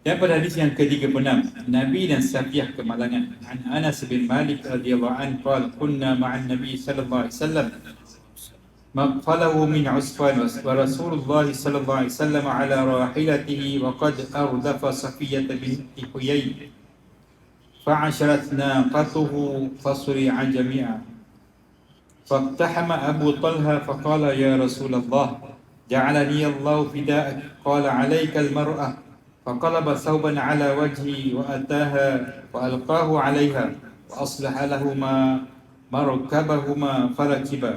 Dan pada hadis yang ke-36, Nabi dan Safiyah kemalangan. An Anas bin Malik radhiyallahu anhu qala kunna ma'an Nabi sallallahu alaihi wasallam مقفله من عسفان ورسول الله صلى الله عليه وسلم على راحلته وقد أردف صفية بنت حيي فعشرت ناقته فصرع جميعا فاقتحم أبو طلحة فقال يا رسول الله جعلني الله فداءك قال عليك المرأة فقلب ثوبا على وجهه وأتاها وألقاه عليها وأصلح لهما مركبهما فركبا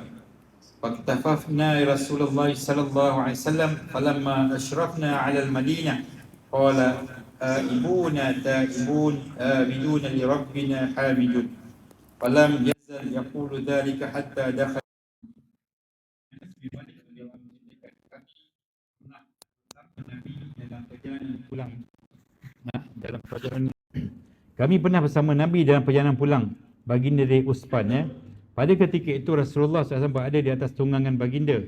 فاكتففنا رسول الله صلى الله عليه وسلم فلما أشرفنا على المدينة قال آئبون تائبون آبدون لربنا حامدون ولم يزل يقول ذلك حتى دخل dalam perjalanan kami pernah bersama Nabi dalam perjalanan pulang baginda dari Usfan ya. Pada ketika itu Rasulullah SAW berada di atas tunggangan baginda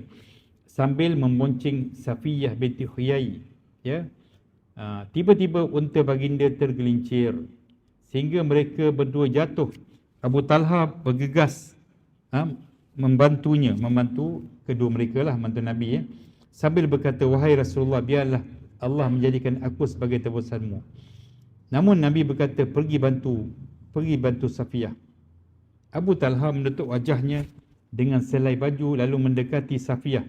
sambil membonceng Safiyah binti Huyai ya. Tiba-tiba unta baginda tergelincir sehingga mereka berdua jatuh. Abu Talha bergegas membantu kedua mereka lah, membantu Nabi ya, sambil berkata, wahai Rasulullah, biarlah Allah menjadikan aku sebagai tebusanmu. Namun Nabi berkata, pergi bantu Safiyah. Abu Talha menutup wajahnya dengan selai baju lalu mendekati Safiyah,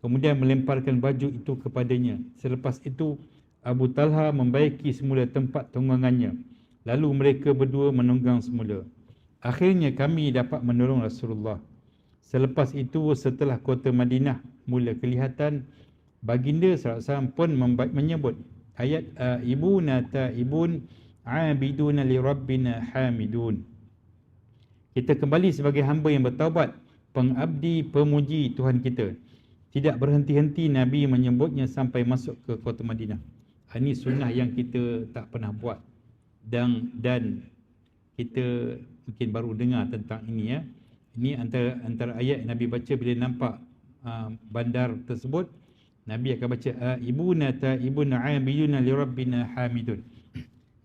kemudian melemparkan baju itu kepadanya. Selepas itu Abu Talha membaiki semula tempat tunggangannya, lalu mereka berdua menunggang semula. Akhirnya kami dapat menolong Rasulullah. Selepas itu setelah kota Madinah mula kelihatan, baginda SAW pun menyebut ayat ibuna taibun abiduna li rabbina hamidun. Kita kembali sebagai hamba yang bertaubat, pengabdi pemuji Tuhan kita. Tidak berhenti-henti Nabi menyebutnya sampai masuk ke kota Madinah. Ini sunnah yang kita tak pernah buat, dan kita mungkin baru dengar tentang ini ya. Ini antara ayat Nabi baca bila nampak bandar tersebut. Nabi akan baca ibuna taibuna abiduna li rabbina hamidun.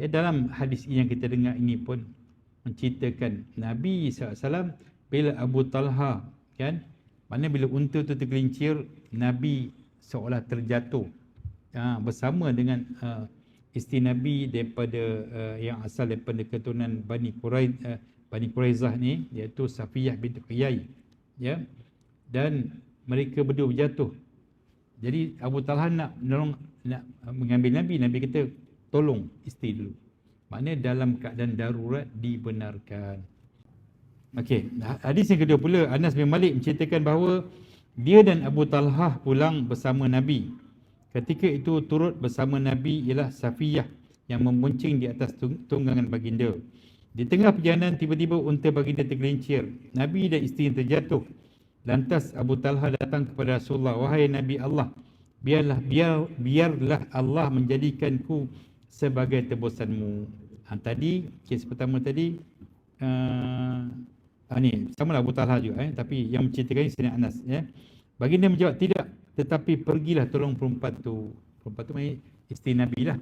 Ya, dalam hadis yang kita dengar ini pun menceritakan Nabi SAW bila Abu Talha kan, mana bila unta tu tergelincir, Nabi seolah terjatuh bersama dengan isteri Nabi daripada yang asal daripada keturunan Bani Quraizah ni, iaitu Safiyah binti Huyai ya, dan mereka berdua berjatuh. Jadi Abu Talha nak mengambil Nabi kata tolong isteri dulu. Maknanya dalam keadaan darurat dibenarkan. Okey, hadis yang kedua pula, Anas bin Malik menceritakan bahawa dia dan Abu Talha pulang bersama Nabi. Ketika itu turut bersama Nabi ialah Safiyah yang membonceng di atas tunggangan baginda. Di tengah perjalanan tiba-tiba unta baginda tergelincir. Nabi dan isteri terjatuh. Lantas Abu Talha datang kepada Rasulullah, wahai Nabi Allah, biarlah Allah menjadikanku sebagai tebusanmu. Tadi kes pertama tadi ni samalah Abu Talha juga tapi yang menceritakan ini Sayyidina Anas ya. Baginda menjawab, tidak, tetapi pergilah tolong perempuan tu. Perempuan tu maksudnya isteri Nabi lah.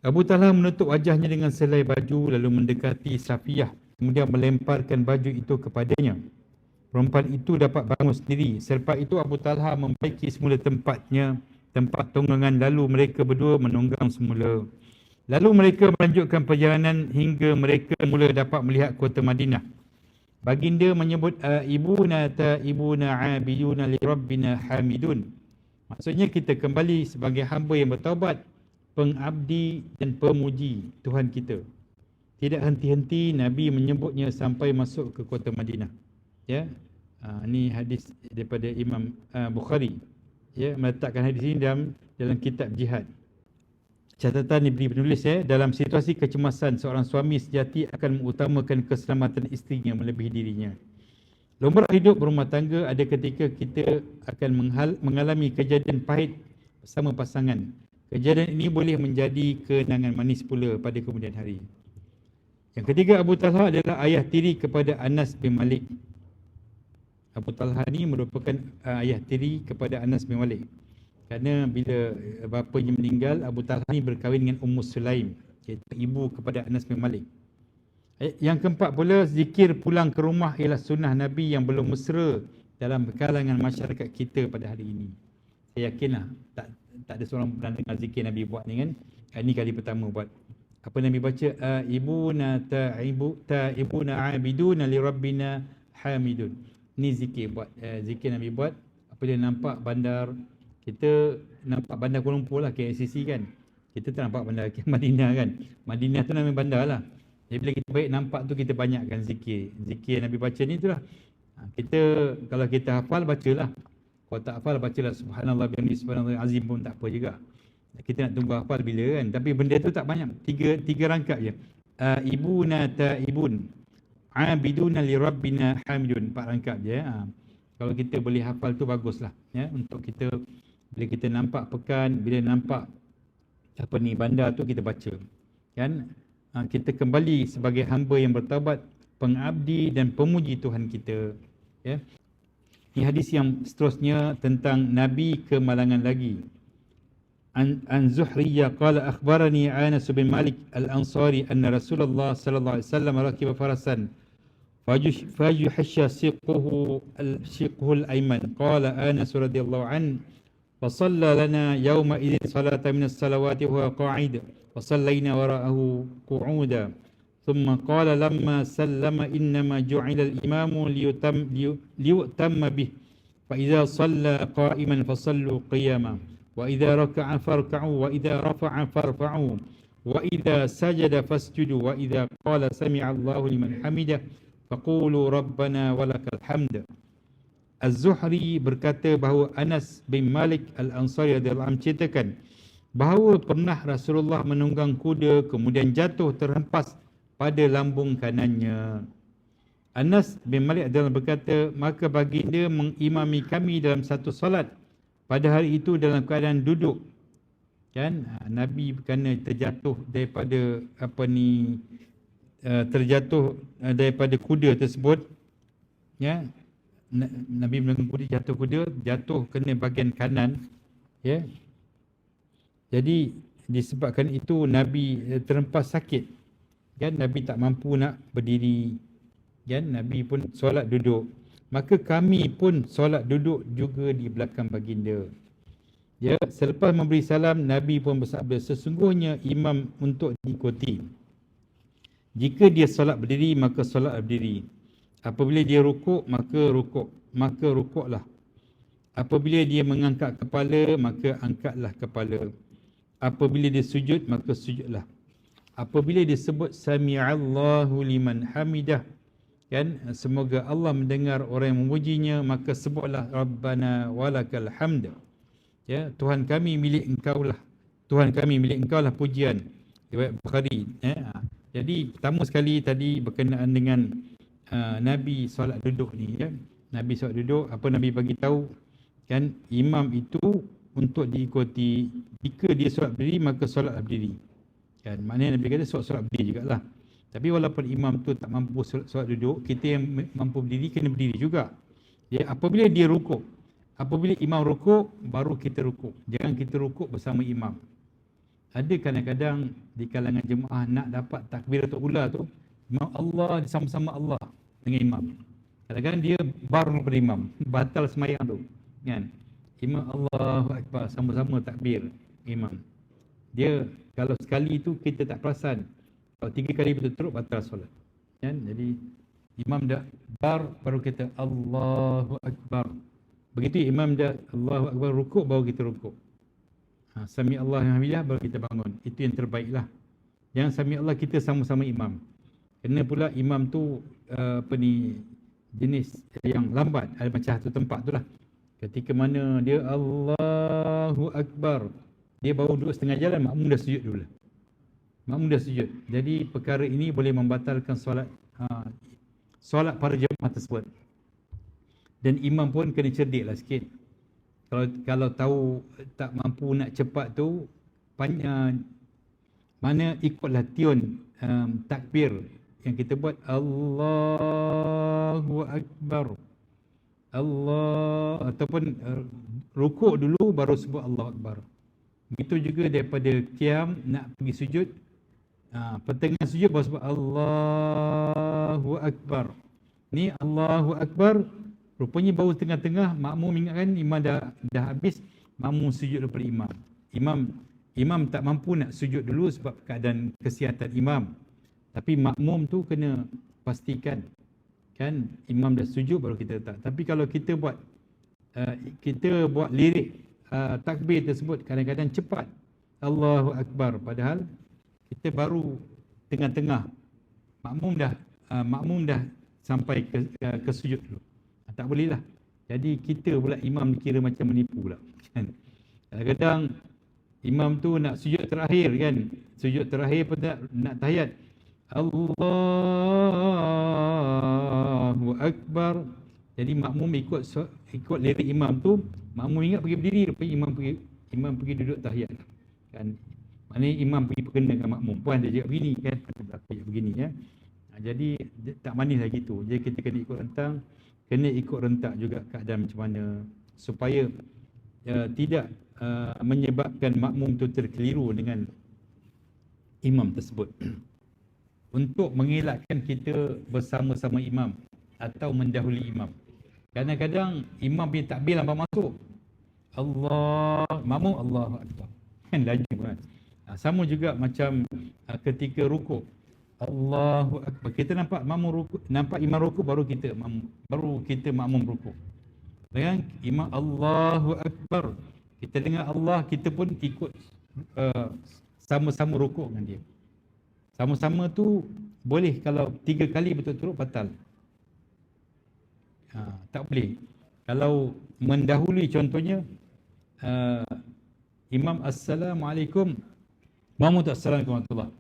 Abu Talha menutup wajahnya dengan selai baju lalu mendekati Safiyah, kemudian melemparkan baju itu kepadanya. Perempuan itu dapat bangun sendiri. Selepas itu Abu Talha membaiki semula tempat tunggangan, lalu mereka berdua menunggang semula. Lalu mereka melanjutkan perjalanan hingga mereka mula dapat melihat kota Madinah. Baginda menyebut ibuna taibuna abiduna li rabbina hamidun. Maksudnya kita kembali sebagai hamba yang bertaubat, pengabdi dan pemuji Tuhan kita. Tidak henti-henti Nabi menyebutnya sampai masuk ke kota Madinah. Ya, ini hadis daripada Imam Bukhari. Ya, meletakkan hadis ini dalam kitab jihad. Catatan diberi penulis dalam situasi kecemasan, seorang suami sejati akan mengutamakan keselamatan isterinya melebihi dirinya. Lumrah hidup berumah tangga, ada ketika kita akan mengalami kejadian pahit bersama pasangan. Kejadian ini boleh menjadi kenangan manis pula pada kemudian hari. Yang ketiga, Abu Talha adalah ayah tiri kepada Anas bin Malik. Abu Talha ni merupakan ayah tiri kepada Anas bin Malik. Kerana bila bapanya meninggal, Abu Talha ni berkahwin dengan Ummu Sulaim, iaitu ibu kepada Anas bin Malik. Yang keempat pula, zikir pulang ke rumah ialah sunnah Nabi yang belum mesra dalam kalangan masyarakat kita pada hari ini. Saya yakinlah tak ada seorang pernah dengar zikir Nabi buat ni kan. Ini kali pertama buat. Apa Nabi baca? Ibuna abiduna li rabbina hamidun. Ni zikir buat. Zikir Nabi buat apabila nampak bandar. Kita nampak bandar Kuala Lumpur lah, KLCC kan. Kita tak nampak bandar Madinah kan. Madinah tu namanya bandar lah. Jadi bila kita baik nampak tu, kita banyakkan zikir. Zikir Nabi baca ni itulah. Kita kalau kita hafal, bacalah. Kalau tak hafal, bacalah subhanallah bihamdihi subhanallah azim pun tak apa juga. Kita nak tunggu hafal bila kan. Tapi benda tu tak banyak. Tiga rangkap je. Ibuna ta'ibun, abiduna li rabbina hamidun. 4 rangkap je. Kalau kita boleh hafal tu baguslah ya, untuk kita bila kita nampak pekan, bila nampak apa ni bandar tu, kita baca kan. Kita kembali sebagai hamba yang bertaubat, pengabdi dan pemuji Tuhan kita ya. Ini hadis yang seterusnya tentang Nabi kemalangan lagi. An Zuhriyya qala akhbarani Anas bin Malik al-Ansari anna Rasulullah sallallahu alaihi wasallam rakiba farasan fajuhasha siquhu al-ayman. Qala Anas radhiyallahu an فصلى لنا يومئذ صلاة من الصلوات وهو قاعد وصلينا وراءه قعودا ثم قال لما سلم إنما جعل الإمام ليؤتم به فإذا صلى قائما فصلوا قياما وإذا ركع فاركعوا وإذا رفع فارفعوا وإذا سجد فاسجدوا وإذا قال سمع الله لمن حمده فقولوا ربنا ولك الحمد. Az-Zuhri berkata bahawa Anas bin Malik Al-Ansari radhiyallahu anhu menceritakan bahawa pernah Rasulullah menunggang kuda kemudian jatuh terhempas pada lambung kanannya. Anas bin Malik adalah berkata, maka baginda mengimami kami dalam satu solat pada hari itu dalam keadaan duduk. Kan Nabi kerana terjatuh daripada terjatuh daripada kuda tersebut ya. Nabi menunggang kuda, jatuh kena bahagian kanan ya. Jadi disebabkan itu Nabi terhempas sakit kan, Nabi tak mampu nak berdiri kan, Nabi pun solat duduk. Maka kami pun solat duduk juga di belakang baginda ya. Selepas memberi salam, Nabi pun bersabda, sesungguhnya imam untuk diikuti. Jika dia solat berdiri, maka solat berdiri. Apabila dia rukuk, maka rukuklah. Apabila dia mengangkat kepala, maka angkatlah kepala. Apabila dia sujud, maka sujudlah. Apabila disebut sami'allahu liman hamidah kan, semoga Allah mendengar orang yang memujinya, maka sebutlah rabbana walakal hamd ya, Tuhan kami milik engkau lah, Tuhan kami milik engkau lah pujian. Riwayat Bukhari ya. Jadi pertama sekali tadi berkenaan dengan Nabi solat duduk ni ya. Nabi solat duduk, apa Nabi bagi tahu kan, imam itu untuk diikuti. Jika dia solat berdiri, maka solatlah berdiri kan. Maknanya Nabi kata solat berdiri jugalah. Tapi walaupun imam tu tak mampu solat duduk, kita yang mampu berdiri kena berdiri juga ya. Apabila dia rukuk, apabila imam rukuk, baru kita rukuk. Jangan kita rukuk bersama imam. Ada kadang-kadang di kalangan jemaah nak dapat takbiratul ula tu, imam Allah sama-sama Allah dengan imam. Kadang-kadang dia baru daripada imam, batal semayang tu kan. Imam Allahu Akbar, sama-sama takbir imam. Dia kalau sekali tu kita tak perasan, kalau 3 kali berturut-turut batal solat kan. Jadi imam dah baru kita Allahu Akbar. Begitu imam dah Allahu Akbar rukuk, baru kita rukuk. Sami Allah hamidah, baru kita bangun. Itu yang terbaiklah. Jangan sami Allah kita sama-sama imam. Kena pula imam tu jenis yang lambat. Ada macam satu tempat tu lah. Ketika mana dia Allahu Akbar, dia baru duduk setengah jalan, makmum dah sujud dulu. Makmum dah sujud. Jadi perkara ini boleh membatalkan solat para jemaah tersebut. Dan imam pun kena cerdik lah sikit. Kalau tahu tak mampu nak cepat tu, mana ikutlah tune takbir yang kita buat, Allahu Akbar, Allah, ataupun rukuk dulu baru sebut Allahu Akbar. Begitu juga daripada qiyam nak pergi sujud, pertengahan sujud baru sebut Allahu Akbar. Ni Allahu Akbar, rupanya baru tengah-tengah makmum ingatkan imam dah habis, makmum sujud daripada imam tak mampu nak sujud dulu sebab keadaan kesihatan imam. Tapi makmum tu kena pastikan kan imam dah sujud baru kita letak. Tapi kalau kita buat lirik takbir tersebut kadang-kadang cepat, Allahu Akbar, padahal kita baru tengah-tengah, makmum dah sampai ke sujud dulu. Tak boleh lah. Jadi kita pula imam dikira macam menipu pula kan. Kadang-kadang imam tu nak sujud terakhir kan, sujud terakhir pun nak tahiyat, Allahu Akbar. Jadi makmum ikut lirik imam tu, makmum ingat pergi berdiri, rupanya imam pergi duduk tahiyat kan. Maknanya imam pergi berkena dengan makmum, puan dia cakap begini kan, berlaku begini ya. Jadi tak manis lah gitu. Jadi kita kena ikut rentang, kena ikut rentak juga keadaan macam mana supaya tidak menyebabkan makmum tu terkeliru dengan imam tersebut. Untuk mengelakkan kita bersama-sama imam atau mendahului imam. Kadang-kadang imam punya takbir lambat masuk, makmum Allahu Akbar kan, laju kan. Sama juga macam ketika rukuk, Allahu Akbar, kita nampak makmum rukuk, nampak imam rukuk, baru kita makmum rukuk. Dengan imam Allahu Akbar, kita dengar Allah, kita pun ikut sama-sama rukuk dengan dia. Sama-sama tu boleh kalau 3 kali betul-betul batal. Tak boleh. Kalau mendahului contohnya imam Assalamualaikum, makmum tu Assalamualaikum warahmatullahi,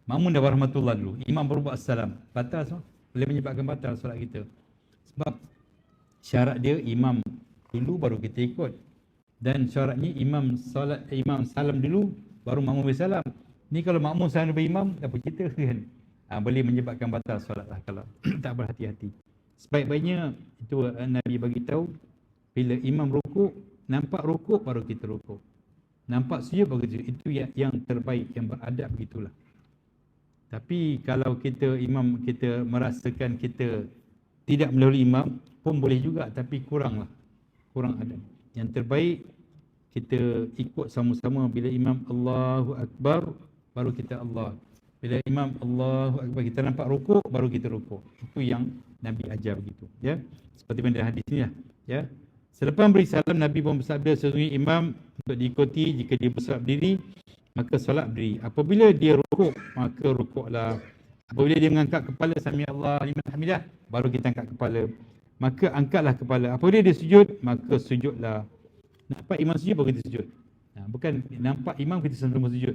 makmum dah warahmatullah dulu, imam baru buat assalam, batal semua. Boleh menyebabkan batal solat kita. Sebab syarat dia imam dulu baru kita ikut. Dan syaratnya imam salam dulu baru makmum bersalam. Ni kalau makmum salam daripada imam, apa cerita kan? Boleh menyebabkan batal solat lah kalau tak berhati-hati. Sebaik-baiknya itu Nabi bagi tahu, bila imam rukuk, nampak rukuk baru kita rukuk, nampak sujud baru kita sujud. Itu yang terbaik, yang beradab begitulah. Tapi kalau imam kita merasakan kita tidak mendahului imam pun boleh juga, tapi kurang adab. Yang terbaik kita ikut sama-sama. Bila imam Allahu Akbar baru kita Allah. Bila imam Allahu Akbar kita nampak rukuk baru kita rukuk. Itu yang Nabi ajar begitu ya. Seperti pada hadis ni lah ya. Selepas beri salam, Nabi pun bersabda, sesungguhnya imam untuk diikuti jika dia bersolat berdiri, maka solat berdiri. Apabila dia rukuk, maka rukuklah. Apabila dia mengangkat kepala, sami Allah liman hamidah, baru kita angkat kepala, maka angkatlah kepala. Apabila dia sujud, maka sujudlah. Nampak imam sujud baru kita sujud. Bukan nampak imam kita sama-sama sujud.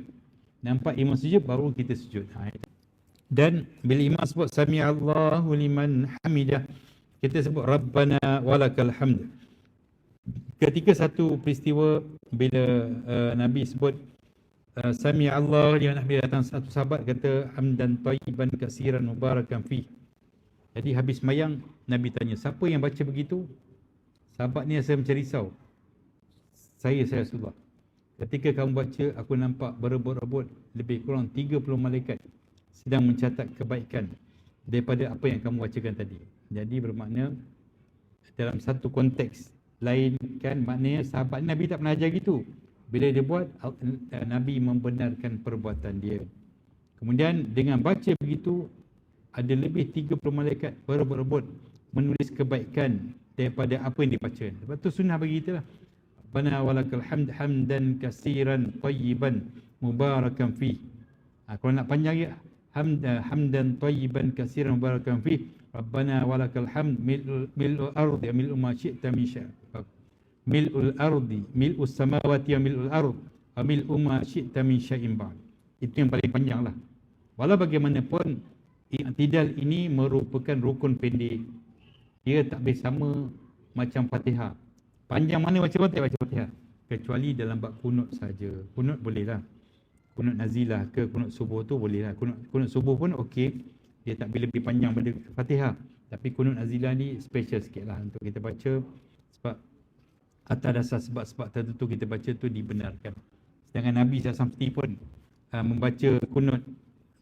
Nampak imam sujud baru kita sujud. Dan bila imam sebut sami Allahu liman hamidah, kita sebut Rabbana walakal hamd. Ketika satu peristiwa bila Nabi sebut sami Allah liman hamidah, datang satu sahabat kata hamdan tayyiban katsiran mubarakan fi. Jadi habis sembahyang Nabi tanya, siapa yang baca begitu? Sahabat ni rasa macam risau. Saya Rasulullah. Ketika kamu baca, aku nampak berebut-rebut lebih kurang 30 malaikat sedang mencatat kebaikan daripada apa yang kamu bacakan tadi. Jadi bermakna dalam satu konteks lain kan, maknanya sahabat Nabi tak pernah ajar gitu. Bila dia buat, Nabi membenarkan perbuatan dia. Kemudian dengan baca begitu, ada lebih 30 malaikat berebut-rebut menulis kebaikan daripada apa yang dibaca. Sebab tu sunnah bagi kita lah. Rabbana walakal hamd hamdan katsiran tayyiban mubarakan fi. Kalau nak panjang ya, hamdan tayyiban katsiran mubarakan fi. Rabbana walakal hamd mil'ul ardi mil'u ma syi'ta min syai'. Mil'ul ardi mil'us samawati wa mil'ul ard wa mil'u ma syi'ta min syai'in ba'd. Itu yang paling panjang lah. Walau bagaimanapun, i'tidal ini merupakan rukun pendek. Dia tak boleh sama macam Fatihah. Panjang mana baca Fatihah, kecuali dalam bab kunut saja. Kunut boleh lah, kunut nazilah ke kunut subuh tu boleh lah. Kunut subuh pun okey, dia tak boleh lebih panjang pada Fatihah. Tapi kunut nazilah ni special sikit lah untuk kita baca. Sebab atas dasar sebab-sebab tertentu kita baca tu dibenarkan. Sedangkan Nabi SAW pun membaca kunut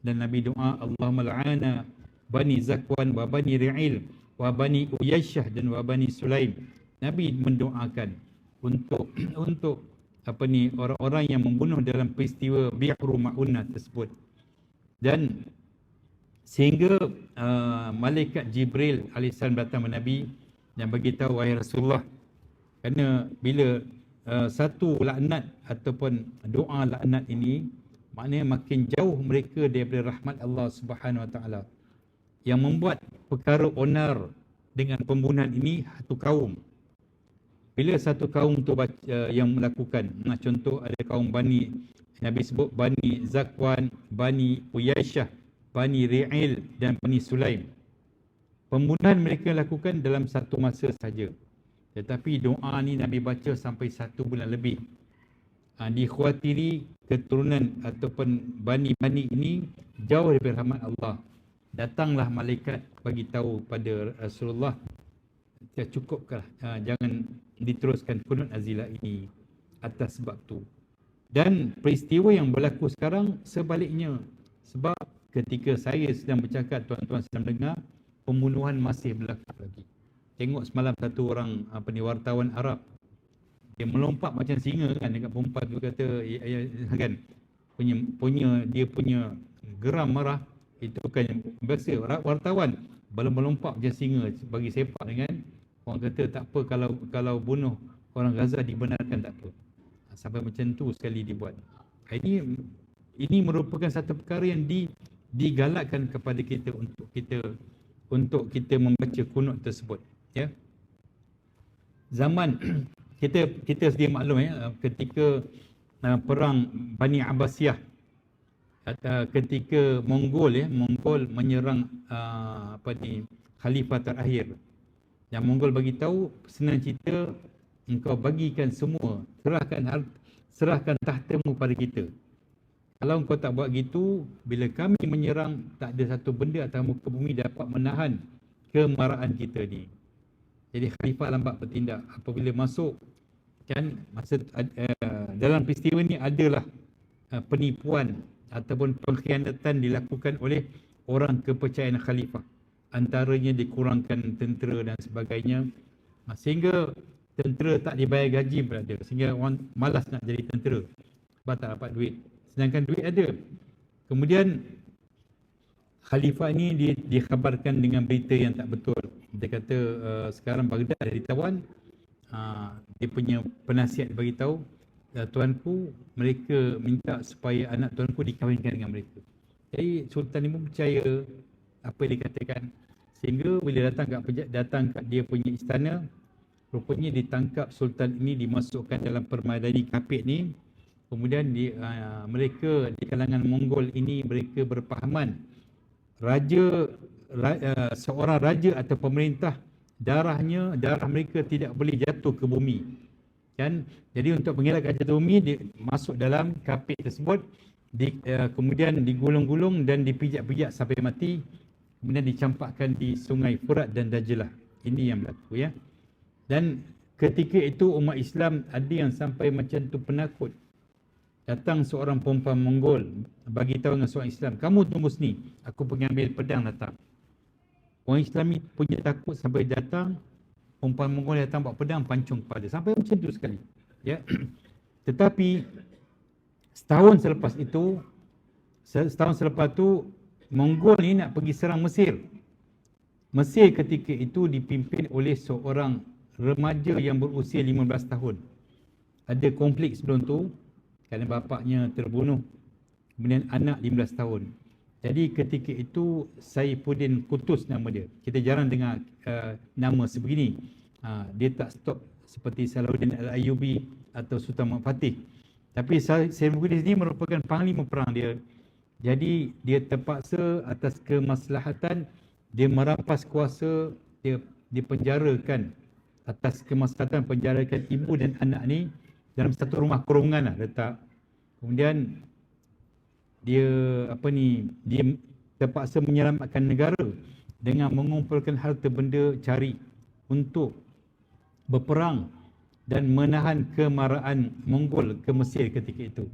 dan Nabi doa Allahumma la'ana Bani Zakwan wa Bani Ri'il wa Bani Uyasyah dan wa Bani Sulaim. Nabi mendoakan untuk orang-orang yang membunuh dalam peristiwa Bi'ru Ma'unah tersebut. Dan sehingga malaikat Jibril alaihissalam datang kepada Nabi dan bagi tahu, wahai Rasulullah, kerana bila satu laknat ataupun doa laknat ini, maknanya makin jauh mereka daripada rahmat Allah Subhanahu Wa Taala. Yang membuat perkara onar dengan pembunuhan ini satu kaum. Bila satu kaum tu yang melakukan, contoh ada kaum Bani, Nabi sebut Bani Zakwan, Bani Uyasyah, Bani Ri'il dan Bani Sulaim. Pembunuhan mereka lakukan dalam satu masa saja. Tetapi doa ni Nabi baca sampai 1 bulan lebih. Dikhawatiri keturunan ataupun bani-bani ini jauh daripada rahmat Allah. Datanglah malaikat bagi tahu pada Rasulullah, cukupkah, jangan diteruskan kunut nazilah ini atas sebab tu. Dan peristiwa yang berlaku sekarang sebaliknya. Sebab ketika saya sedang bercakap, tuan-tuan sedang dengar, pembunuhan masih berlaku lagi. Tengok semalam satu orang wartawan Arab, dia melompat macam singa kan dekat perempuan tu, kata kan dia punya geram marah itu bukan biasa. Wartawan melompat macam singa bagi sepak dengan orang, kata tak apa kalau bunuh orang Gaza dibenarkan, tak apa. Sampai macam tu sekali dibuat. Ini merupakan satu perkara yang digalakkan kepada kita untuk kita membaca kunut tersebut, ya. Zaman kita sedia maklum, ya, ketika perang Bani Abbasiyah, ketika Mongol menyerang khalifah terakhir. Yang Mongol bagi tahu, senang cerita, engkau bagikan semua, serahkan tahtamu pada kita. Kalau engkau tak buat gitu, bila kami menyerang, tak ada satu benda atas muka bumi dapat menahan kemarahan kita ni. Jadi khalifah lambat bertindak. Apabila masuk, kan, dalam peristiwa ni adalah penipuan ataupun pengkhianatan dilakukan oleh orang kepercayaan khalifah. Antaranya dikurangkan tentera dan sebagainya, sehingga tentera tak dibayar gaji berada, sehingga orang malas nak jadi tentera sebab tak dapat duit. Sedangkan duit ada. Kemudian khalifah ini dikhabarkan dengan berita yang tak betul. Dia kata sekarang Baghdad dah ditawan. Dia punya penasihat bagi tahu, tuanku, mereka minta supaya anak tuanku dikahwinkan dengan mereka. Jadi Sultan ini pun percaya apa yang dikatakan, sehingga bila datang kat dia punya istana, rupanya ditangkap Sultan ini, dimasukkan dalam permadani kapit ni. Kemudian mereka di kalangan Mongol ini, mereka berpahaman seorang raja atau pemerintah, darah mereka tidak boleh jatuh ke bumi, kan. Jadi untuk mengelakkan jatuh bumi, dia masuk dalam kapit tersebut, kemudian digulung-gulung dan dipijak-pijak sampai mati, kemudian dicampakkan di sungai Furat dan Dajlah. Ini yang berlaku, ya. Dan ketika itu umat Islam ada yang sampai macam tu penakut. Datang seorang perempuan Mongol bagi tahu dengan seorang Islam, kamu tunggu sini, aku pengambil pedang datang. Orang Islam ni punya takut sampai datang, perempuan Mongol datang bawa pedang, pancung kepala, sampai macam tu sekali, ya. Tetapi setahun selepas tu Mongol ni nak pergi serang Mesir. Mesir ketika itu dipimpin oleh seorang remaja yang berusia 15 tahun. Ada konflik sebelum tu kerana bapaknya terbunuh, kemudian anak 15 tahun. Jadi ketika itu Saifuddin Qutuz nama dia. Kita jarang dengar nama sebegini. Dia tak stop seperti Salahuddin Al-Ayyubi atau Sultan Muhammad Fatih. Tapi Saifuddin ini merupakan panglima perang dia. Jadi dia terpaksa atas kemaslahatan, dia merampas kuasa, dia dipenjarakan atas kemaslahatan, penjarakan ibu dan anak ni dalam satu rumah kurungan lah letak. Kemudian dia terpaksa menyelamatkan negara dengan mengumpulkan harta benda cari untuk berperang dan menahan kemarahan Mongol ke Mesir ketika itu.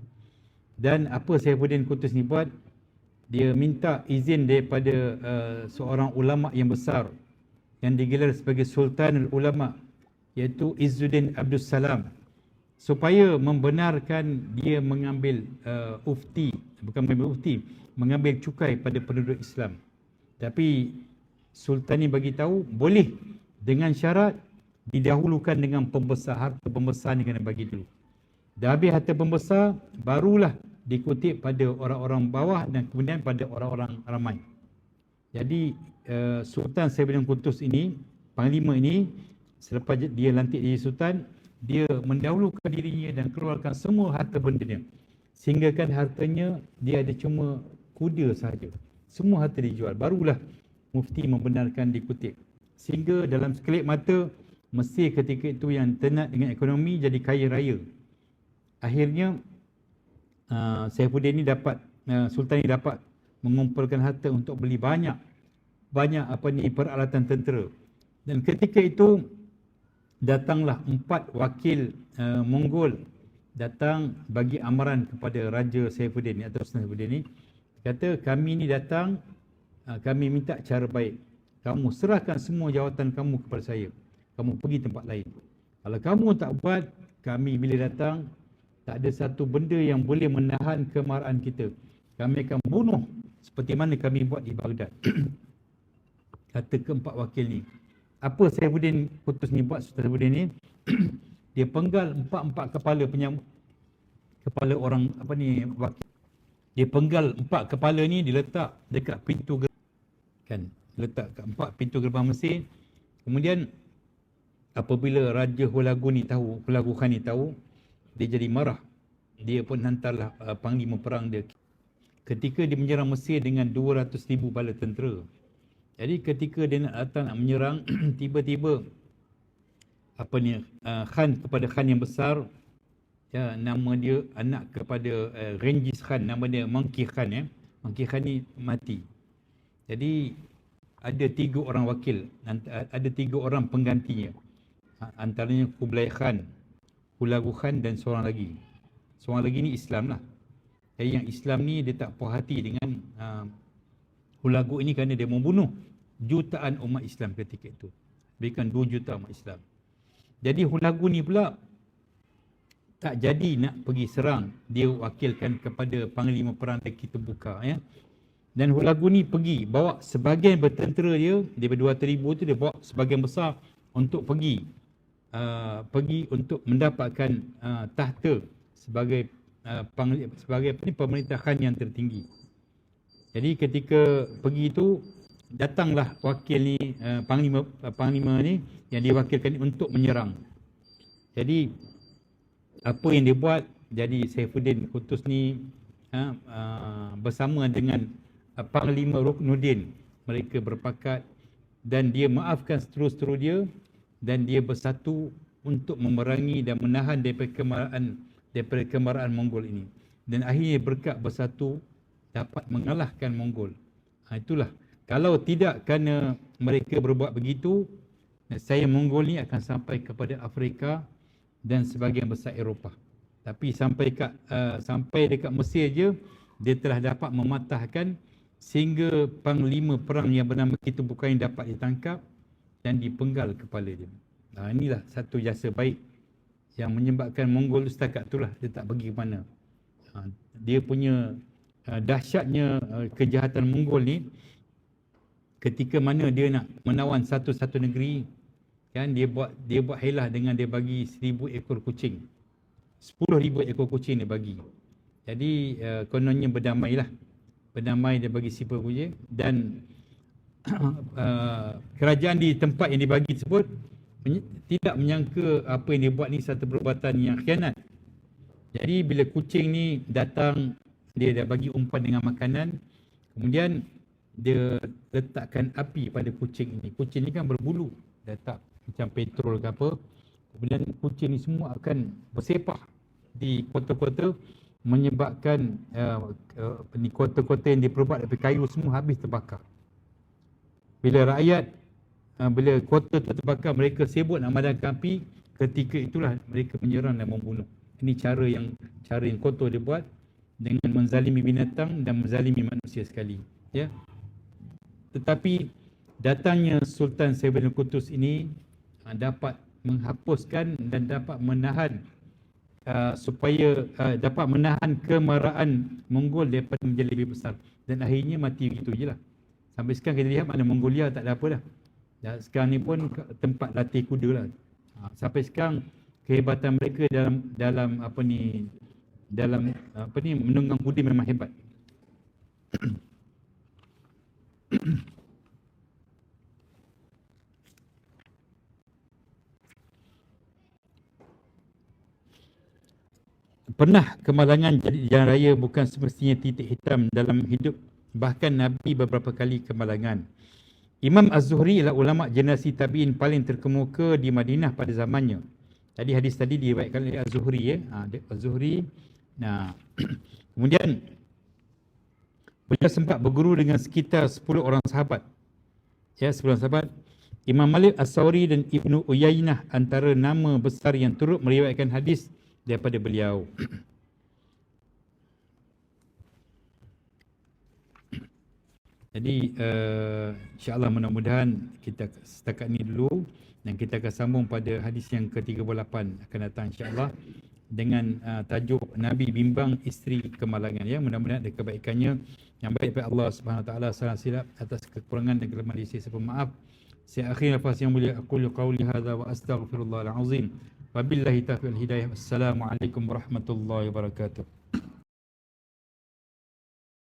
Dan apa Saifuddin Qutuz ni buat? Dia minta izin daripada seorang ulama yang besar yang digelar sebagai Sultan Ulama, iaitu Izzuddin Abdus Salam, supaya membenarkan dia mengambil mengambil cukai pada penduduk Islam. Tapi Sultan ni bagi tahu boleh, dengan syarat didahulukan dengan pembesar. Harta pembesar ni kena bagi dulu. Dah habis harta pembesar, barulah dikutip pada orang-orang bawah dan kemudian pada orang-orang ramai. Jadi Sultan Saifuddin Qutuz ini, Panglima ini, selepas dia lantik jadi Sultan, dia mendahulukan dirinya dan keluarkan semua harta benda dia. Sehingga kan hartanya dia ada cuma kuda sahaja. Semua harta dijual. Barulah Mufti membenarkan dikutip. Sehingga dalam sekelip mata, Mesir ketika itu yang tenat dengan ekonomi jadi kaya raya. Akhirnya Saifuddin ni dapat, Sultan ni dapat mengumpulkan harta untuk beli banyak peralatan tentera. Dan ketika itu datanglah 4 wakil Mongol datang bagi amaran kepada Raja Saifuddin atau Sultan Saifuddin ni. Kata, kami ni datang, kami minta cara baik. Kamu serahkan semua jawatan kamu kepada saya. Kamu pergi tempat lain. Kalau kamu tak buat, kami bila datang, tak ada satu benda yang boleh menahan kemarahan kita. Kami akan bunuh seperti mana kami buat di Baghdad. Kata keempat wakil ni. Apa Saifuddin Qutuz ni buat? Sultan Saifuddin ni dia penggal 4 kepala orang wakil. Dia penggal 4 kepala ni, diletak dekat pintu kan, letak kat 4 pintu gerbang Mesir. Kemudian apabila Raja Hulagu Khan ni tahu, dia jadi marah. Dia pun hantarlah panglima perang dia. Ketika dia menyerang Mesir dengan 200,000 bala tentera. Jadi ketika dia nak datang nak menyerang, tiba-tiba Khan kepada Khan yang besar, ya, nama dia anak kepada Genghis Khan, nama dia Mangki Khan, ya. Mangki Khan ni mati. Jadi ada 3 orang wakil, ada 3 orang penggantinya. Antaranya Kublai Khan, Hulagu Khan dan seorang lagi. Seorang lagi ni Islam lah. Jadi yang Islam ni dia tak puas hati dengan Hulagu ini kerana dia membunuh jutaan umat Islam ketika itu. Berikan 2 juta umat Islam. Jadi Hulagu ni pula tak jadi nak pergi serang. Dia wakilkan kepada panglima perang kita buka, ya. Dan Hulagu ni pergi bawa sebahagian bertentera dia, daripada 200,000 tu dia bawa sebahagian besar untuk pergi untuk mendapatkan tahta sebagai pemerintahan yang tertinggi. Jadi ketika pergi itu, datanglah wakil ni, panglima ni yang diwakilkan ni untuk menyerang. Jadi apa yang dia buat? Jadi Saifuddin Qutuz ni bersama dengan Panglima Ruknuddin, mereka berpakat dan dia maafkan seterus-terus dia, dan dia bersatu untuk memerangi dan menahan daripada kemarahan Mongol ini. Dan akhirnya berkat bersatu dapat mengalahkan Mongol. Itulah, kalau tidak kerana mereka berbuat begitu, saya Mongol ni akan sampai kepada Afrika dan sebahagian besar Eropah. Tapi sampai dekat Mesir je, dia telah dapat mematahkan sehingga panglima perang yang bernama Kitu Bukain dapat ditangkap dan dipenggal kepala dia. Inilah satu jasa baik yang menyebabkan Mongol setakat itulah dia tak pergi ke mana. Dia punya dahsyatnya kejahatan Mongol ni, ketika mana dia nak menawan satu-satu negeri, kan, dia buat helah dengan dia bagi 1,000 ekor kucing. 10,000 ekor kucing dia bagi. Jadi kononnya berdamailah. Berdamai dia bagi 10 kucing, dan kerajaan di tempat yang dibagi tersebut tidak menyangka apa yang dia buat ni satu perbuatan yang khianat. Jadi bila kucing ni datang, dia dah bagi umpan dengan makanan, kemudian dia letakkan api pada kucing ini. Kucing ni kan berbulu, letak macam petrol ke apa, kemudian kucing ni semua akan bersepah di kota-kota, menyebabkan kota-kota yang diperbuat daripada kayu semua habis terbakar. Bila kota terbakar, mereka sibuk nak memadamkan api, ketika itulah mereka menyerang dan membunuh. Ini cara yang kotor dia buat dengan menzalimi binatang dan menzalimi manusia sekali, ya. Tetapi datangnya Sultan Saifuddin Qutuz ini dapat menghapuskan dan dapat menahan supaya dapat menahan kemarahan Mongol daripada menjadi lebih besar, dan akhirnya mati begitu je lah. Sampai sekarang kita lihat mana Mongolia tak ada apa dah. Dan sekarang ni pun tempat latih kuda lah. Sampai sekarang kehebatan mereka dalam menunggang kuda memang hebat. Pernah kemalangan jadi jalan raya bukan semestinya titik hitam dalam hidup. Bahkan Nabi beberapa kali kemalangan. Imam Az-Zuhri ialah ulama generasi tabi'in paling terkemuka di Madinah pada zamannya. Tadi hadis tadi diriwayatkan oleh Az-Zuhri, ya. Az-Zuhri. Nah, kemudian beliau sempat berguru dengan sekitar 10 orang sahabat. Ya, 10 orang sahabat. Imam Malik As-Sawri dan Ibnu Uyainah antara nama besar yang turut meriwayatkan hadis daripada beliau. Jadi insya-Allah mudah-mudahan kita setakat ni dulu, dan kita akan sambung pada hadis yang ke-38 akan datang insya-Allah dengan tajuk Nabi bimbang isteri kemalangan, ya. Mudah-mudahan ada kebaikannya yang baik daripada Allah Subhanahu Wa Taala. Salah silap atas kekurangan dan kelemahan diri saya, maaf. Saya akhir nafas yang mulia, aqulu qawli hadza wa astaghfirullahal azim. Wabillahi taufiq wal hidayah. Assalamualaikum warahmatullahi wabarakatuh.